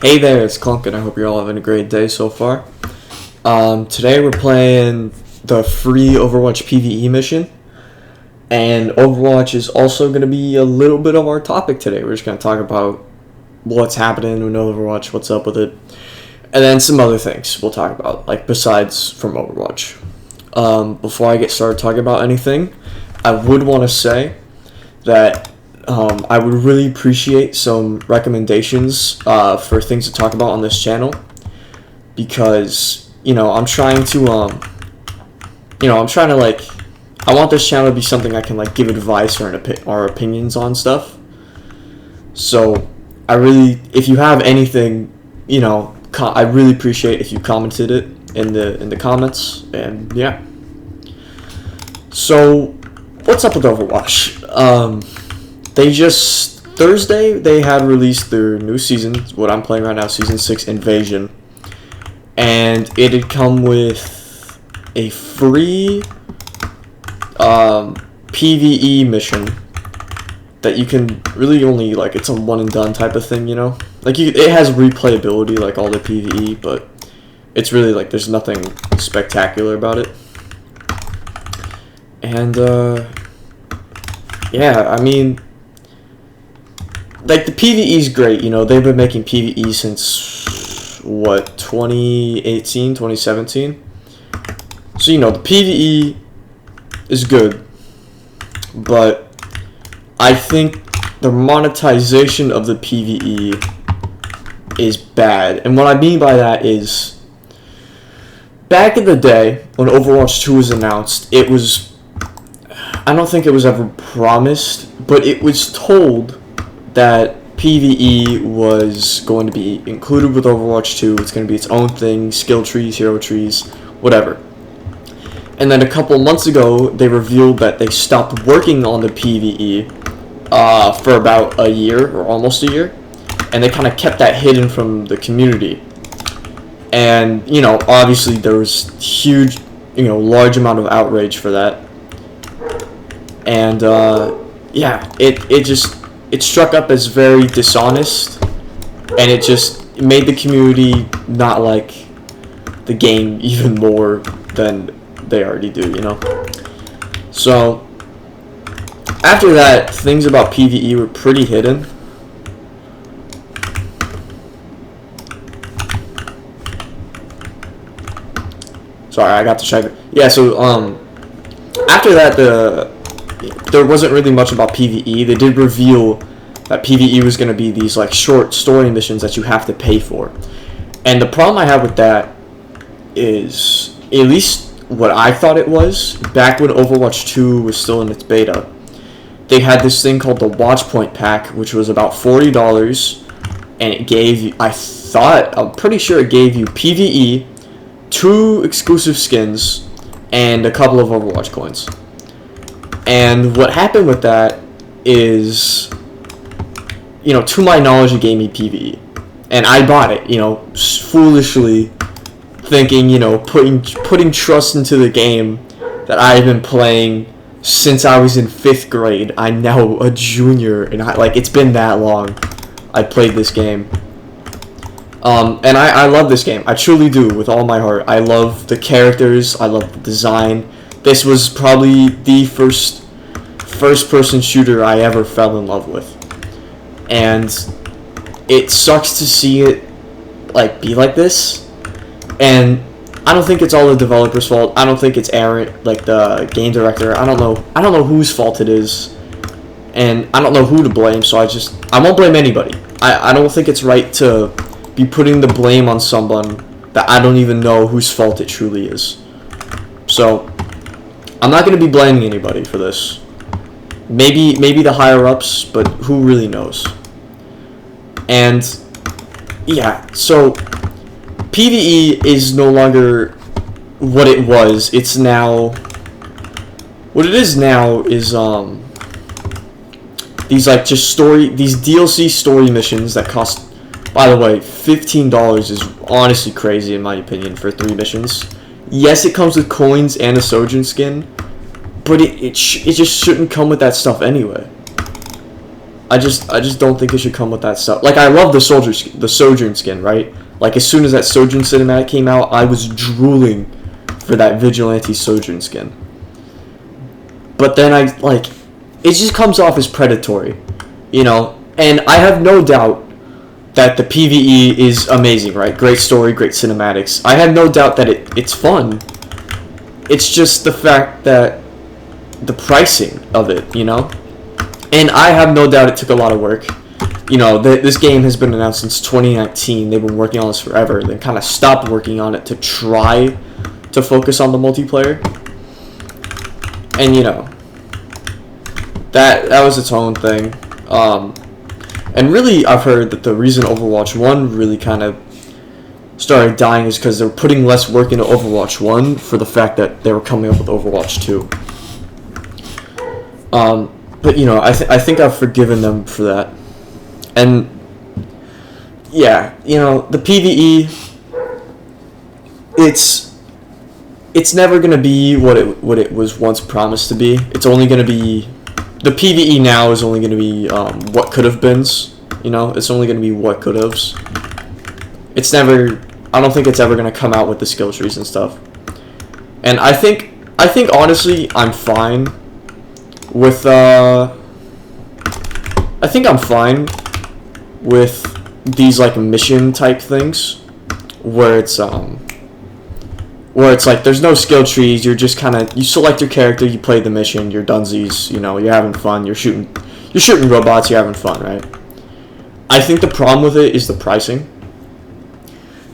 Hey there, it's Clunk, and I hope you're all having a great day so far. Today we're playing the free Overwatch PvE mission, and Overwatch is also going to be a little bit of our topic today. We're just going to talk about what's happening in Overwatch, what's up with it, and then some other things we'll talk about, like besides from Overwatch. Before I get started talking about anything, I would want to say that I would really appreciate some recommendations for things to talk about on this channel, because I'm trying to I want this channel to be something I can give advice or opinions on stuff. So if you have anything, I really appreciate if you commented it in the comments. And yeah, so what's up with Overwatch? Thursday they had released their new season, what I'm playing right now, Season 6 Invasion. And it had come with a free PvE mission that you can really only, it's a one and done type of thing, it has replayability like all the PvE, but it's really there's nothing spectacular about it. And yeah, I mean, the PvE is great, they've been making PvE since, 2018, 2017? So, the PvE is good, but I think the monetization of the PvE is bad. And what I mean by that is, back in the day, when Overwatch 2 was announced, I don't think it was ever promised, but it was told that PvE was going to be included with Overwatch 2. It's going to be its own thing, skill trees, hero trees, whatever. And then a couple months ago, they revealed that they stopped working on the PvE for about a year, or almost a year, and they kind of kept that hidden from the community. And, obviously there was huge, large amount of outrage for that. And, yeah, it struck up as very dishonest, and it made the community not like the game even more than they already do, So, after that, things about PvE were pretty hidden. Sorry, I got distracted. Yeah, so, after that, there wasn't really much about PvE. They did reveal that PvE was going to be these short story missions that you have to pay for. And the problem I have with that is, at least what I thought it was, back when Overwatch 2 was still in its beta, they had this thing called the Watch Point Pack, which was about $40, and it gave you, I'm pretty sure it gave you PvE, 2 exclusive skins, and a couple of Overwatch coins. And what happened with that is, to my knowledge, it gave me PvE. And I bought it, foolishly thinking, putting trust into the game that I've been playing since I was in 5th grade. I'm now a junior, and it's been that long I played this game. And I love this game. I truly do, with all my heart. I love the characters. I love the design. This was probably the first-person shooter I ever fell in love with. And it sucks to see it, be like this. And I don't think it's all the developer's fault. I don't think it's Aaron, the game director. I don't know whose fault it is. And I don't know who to blame, so I won't blame anybody. I don't think it's right to be putting the blame on someone that I don't even know whose fault it truly is. So, I'm not going to be blaming anybody for this. Maybe the higher-ups, but who really knows? And, yeah, so, PvE is no longer what it was. It's now, what it is now is, these, these DLC story missions that cost, by the way, $15 is honestly crazy in my opinion for 3 missions. Yes, it comes with coins and a Sojourn skin, but it just shouldn't come with that stuff anyway. I just don't think it should come with that stuff. Like, I love the Sojourn skin, right? Like, as soon as that Sojourn cinematic came out, I was drooling for that Vigilante Sojourn skin. But then it just comes off as predatory, you know? And I have no doubt that the PvE is amazing, right? Great story, great cinematics. I have no doubt that it's fun. It's just the fact that the pricing of it, you know? And I have no doubt it took a lot of work. You know, this game has been announced since 2019. They've been working on this forever. They kind of stopped working on it to try to focus on the multiplayer. And, you know, that was its own thing. And really, I've heard that the reason Overwatch 1 really kind of started dying is because they were putting less work into Overwatch 1 for the fact that they were coming up with Overwatch 2. But, you know, I think I've forgiven them for that. And, yeah, you know, the PvE, it's never going to be what it was once promised to be. It's only going to be... The PvE now is only going to be what could have beens, you know? It's only going to be what could haves. It's never... I don't think it's ever going to come out with the skill trees and stuff. And I think honestly, I'm fine with... I think I'm fine with these, like, mission type things where it's like there's no skill trees. You're just kind of, you select your character, you play the mission, you're dunsies, you know, you're having fun, you're shooting robots, you're having fun, right? I think the problem with it is the pricing.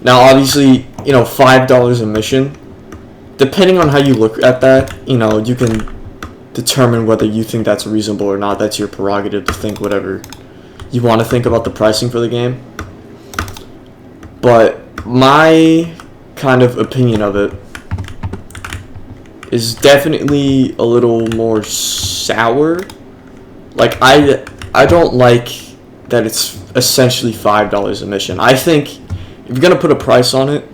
Now, obviously, you know, $5 a mission, depending on how you look at that, you know, you can determine whether you think that's reasonable or not. That's your prerogative to think whatever you want to think about the pricing for the game. But my kind of opinion of it is definitely a little more sour. Like, I don't like that it's essentially $5 a mission. I think if you're gonna put a price on it,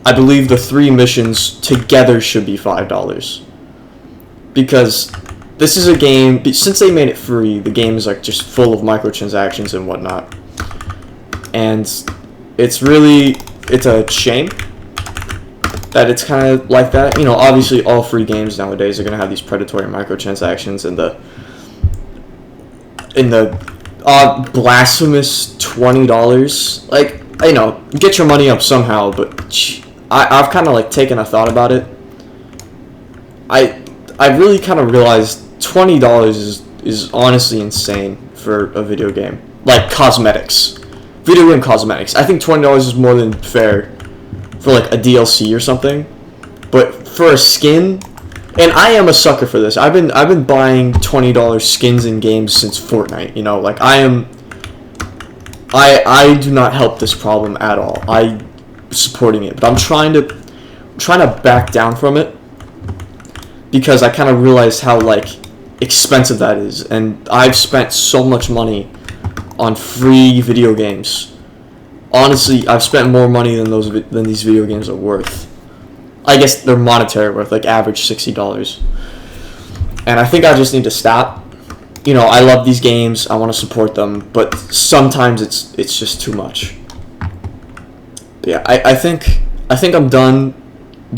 I believe the 3 missions together should be $5. Because this is a game, since they made it free, the game is like just full of microtransactions and whatnot. And it's a shame that it's kind of like that. You know, obviously all free games nowadays are going to have these predatory microtransactions and the blasphemous $20. Like, you know, get your money up somehow, but I've kind of like taken a thought about it. I really kind of realized $20 is honestly insane for a video game. Like, cosmetics. Video game cosmetics. I think $20 is more than fair for like a DLC or something. But for a skin, and I am a sucker for this. I've been buying $20 skins in games since Fortnite, you know, like I do not help this problem at all. I'm supporting it, but I'm trying to back down from it because I kind of realized how like expensive that is, and I've spent so much money on free video games. Honestly, I've spent more money than these video games are worth. I guess they're monetary worth, like average $60. And I think I just need to stop. You know, I love these games, I want to support them, but sometimes it's just too much. But yeah, I think I'm done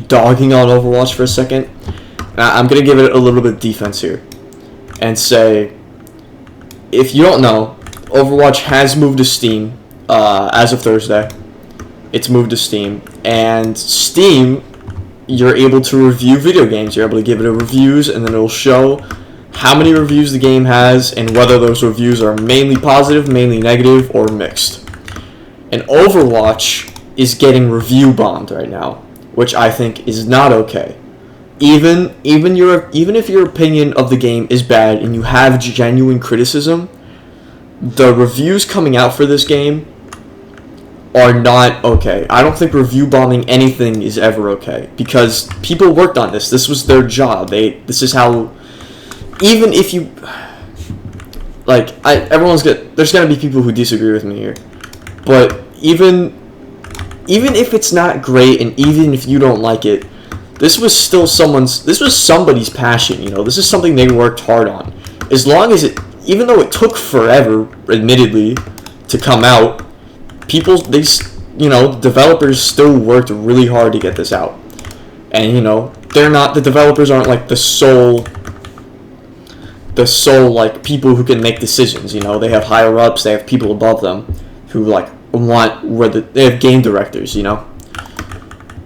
dogging on Overwatch for a second. I'm gonna give it a little bit of defense here and say, if you don't know, Overwatch has moved to Steam as of Thursday. It's moved to Steam, and Steam, you're able to review video games. You're able to give it a reviews, and then it'll show how many reviews the game has and whether those reviews are mainly positive, mainly negative, or mixed. And Overwatch is getting review bombed right now, which I think is not okay. Even if your opinion of the game is bad and you have genuine criticism, the reviews coming out for this game are not okay. I don't think review bombing anything is ever okay, because people worked on this. This was their job. This is how, even if you, like, there's gonna be people who disagree with me here, but even if it's not great and even if you don't like it, this was somebody's passion, you know. This is something they worked hard on. As long as even though it took forever, admittedly, to come out, developers still worked really hard to get this out. And, the developers aren't like the sole like people who can make decisions. They have higher ups, they have people above them who like they have game directors.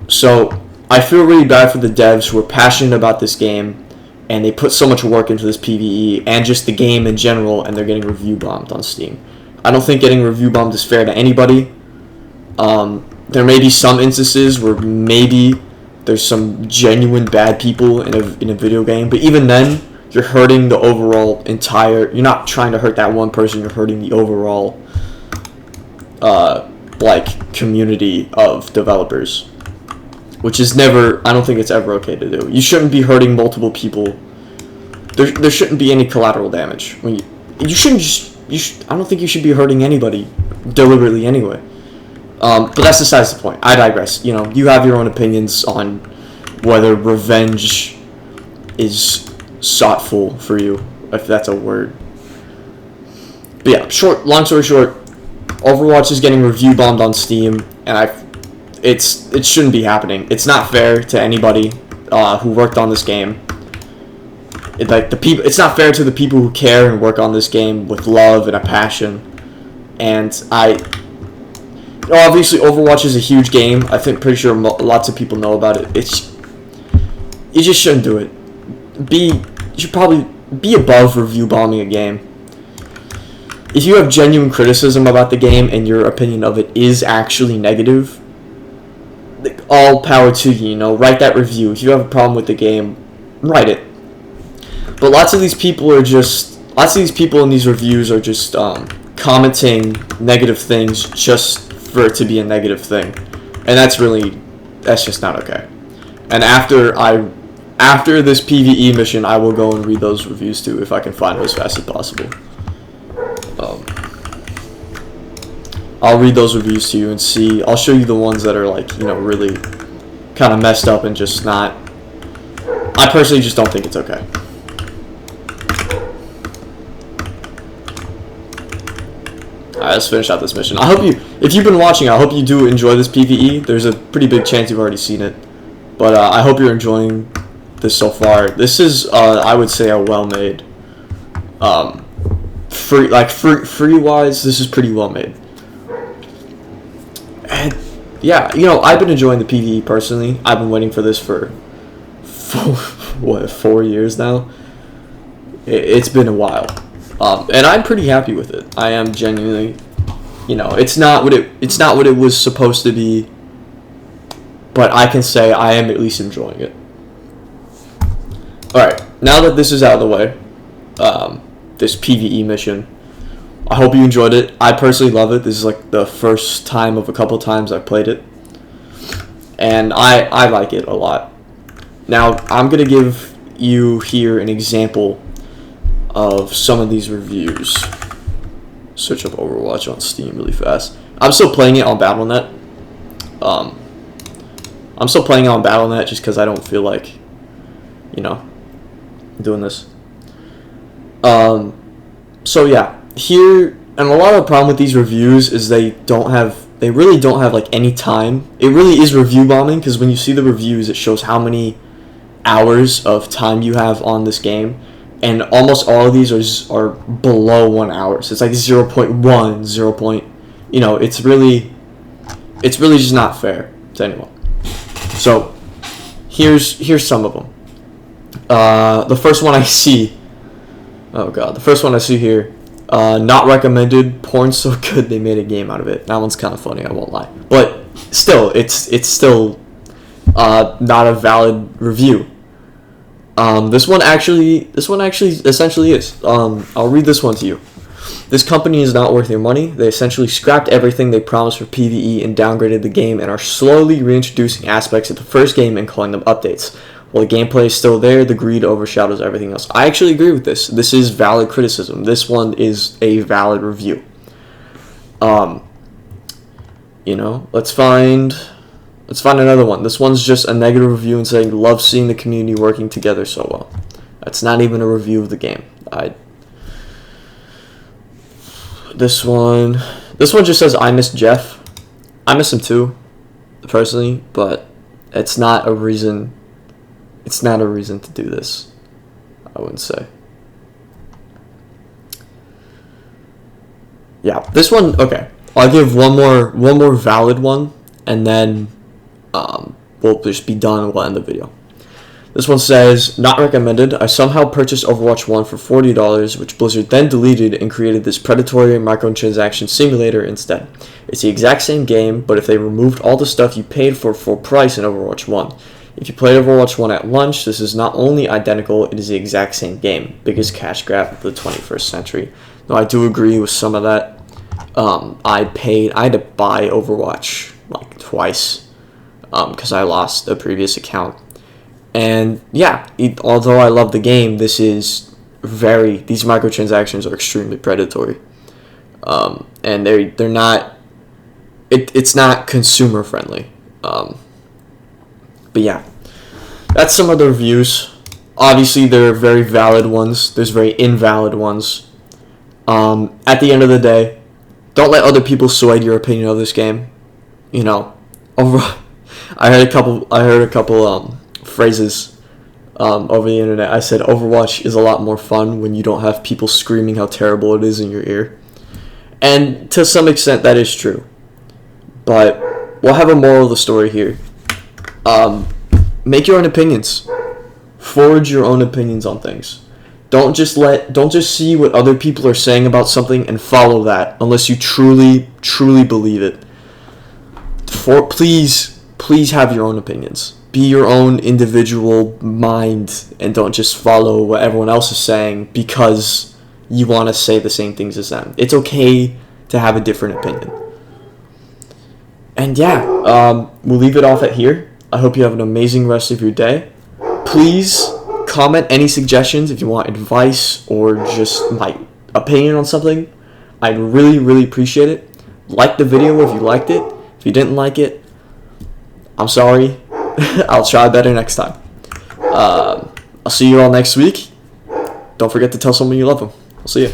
So I feel really bad for the devs who are passionate about this game, and they put so much work into this PvE and just the game in general, and they're getting review bombed on Steam. I don't think getting review bombed is fair to anybody. There may be some instances where maybe there's some genuine bad people in a video game, but even then, you're hurting the overall you're not trying to hurt that one person, you're hurting the overall community of developers, which is I don't think it's ever okay to do. You shouldn't be hurting multiple people. There shouldn't be any collateral damage. I don't think you should be hurting anybody deliberately anyway. But that's besides the point. I digress. You have your own opinions on whether revenge is soughtful for you, if that's a word. But yeah, long story short, Overwatch is getting review bombed on Steam, and it shouldn't be happening. It's not fair to anybody who worked on this game. It's not fair to the people who care and work on this game with love and a passion. And obviously Overwatch is a huge game. Pretty sure lots of people know about it. You just shouldn't do it. You should probably be above review bombing a game. If you have genuine criticism about the game and your opinion of it is actually negative, all power to you. Write that review. If you have a problem with the game, write it. But lots of these people in these reviews are just commenting negative things just for it to be a negative thing, and that's just not okay. And after this PvE mission, I will go and read those reviews too, if I can find them as fast as possible. I'll read those reviews to you and see. I'll show you the ones that are really kind of messed up and just not. I personally just don't think it's okay. Alright, let's finish out this mission. If you've been watching, I hope you do enjoy this PvE. There's a pretty big chance you've already seen it, but I hope you're enjoying this so far. This is, I would say, a well-made, free-wise, this is pretty well-made. And, yeah, I've been enjoying the PvE personally. I've been waiting for this for 4 years now? It's been a while. And I'm pretty happy with it. I am genuinely, it's not what it was supposed to be, but I can say I am at least enjoying it. Alright, now that this is out of the way, this PvE mission, I hope you enjoyed it. I personally love it. This is like the first time of a couple times I've played it, and I like it a lot. Now, I'm going to give you here an example of some of these reviews. Search up Overwatch on Steam really fast. I'm still playing it on Battle.net. I'm still playing it on Battle.net just because I don't feel like, doing this. So yeah, here, and a lot of the problem with these reviews is they really don't have like any time. It really is review bombing, because when you see the reviews, it shows how many hours of time you have on this game, and almost all of these are below 1 hour. So it's like 0.1, 0. It's really just not fair to anyone. So here's some of them. The first one I see. Oh god, the first one I see here. Not recommended. Porn so good they made a game out of it. That one's kind of funny, I won't lie. But still, it's still not a valid review. This one actually essentially is. I'll read this one to you. This company is not worth your money. They essentially scrapped everything they promised for PvE and downgraded the game, and are slowly reintroducing aspects of the first game and calling them updates. While the gameplay is still there, the greed overshadows everything else. I actually agree with this. This is valid criticism. This one is a valid review. Let's find another one. This one's just a negative review and saying, love seeing the community working together so well. That's not even a review of the game. This one just says, I miss Jeff. I miss him too, personally, but it's not a reason to do this, I wouldn't say. Yeah, this one, okay. I'll give one more valid one, and then we'll just be done and we'll end the video. This one says, not recommended. I somehow purchased Overwatch 1 for $40, which Blizzard then deleted and created this predatory microtransaction simulator instead. It's the exact same game, but if they removed all the stuff you paid for full price in Overwatch 1. If you played Overwatch 1 at launch, this is not only identical, it is the exact same game. Biggest cash grab of the 21st century. Now, I do agree with some of that. I had to buy Overwatch like twice because I lost a previous account. And yeah, although I love the game, these microtransactions are extremely predatory. And they're not, it's not consumer friendly. But yeah, that's some of the reviews. Obviously, there are very valid ones. There's very invalid ones. At the end of the day, don't let other people sway your opinion of this game. You know, I heard a couple phrases over the internet. I said Overwatch is a lot more fun when you don't have people screaming how terrible it is in your ear. And to some extent, that is true. But we'll have a moral of the story here. Make your own opinions. Forge your own opinions on things. Don't just see what other people are saying about something and follow that unless you truly believe it. Please have your own opinions. Be your own individual mind and don't just follow what everyone else is saying because you want to say the same things as them. It's okay to have a different opinion. And yeah, we'll leave it off at here. I hope you have an amazing rest of your day. Please comment any suggestions if you want advice or just my opinion on something. I'd really appreciate it. Like the video if you liked it. If you didn't like it, I'm sorry. I'll try better next time. I'll see you all next week. Don't forget to tell someone you love them. I'll see you.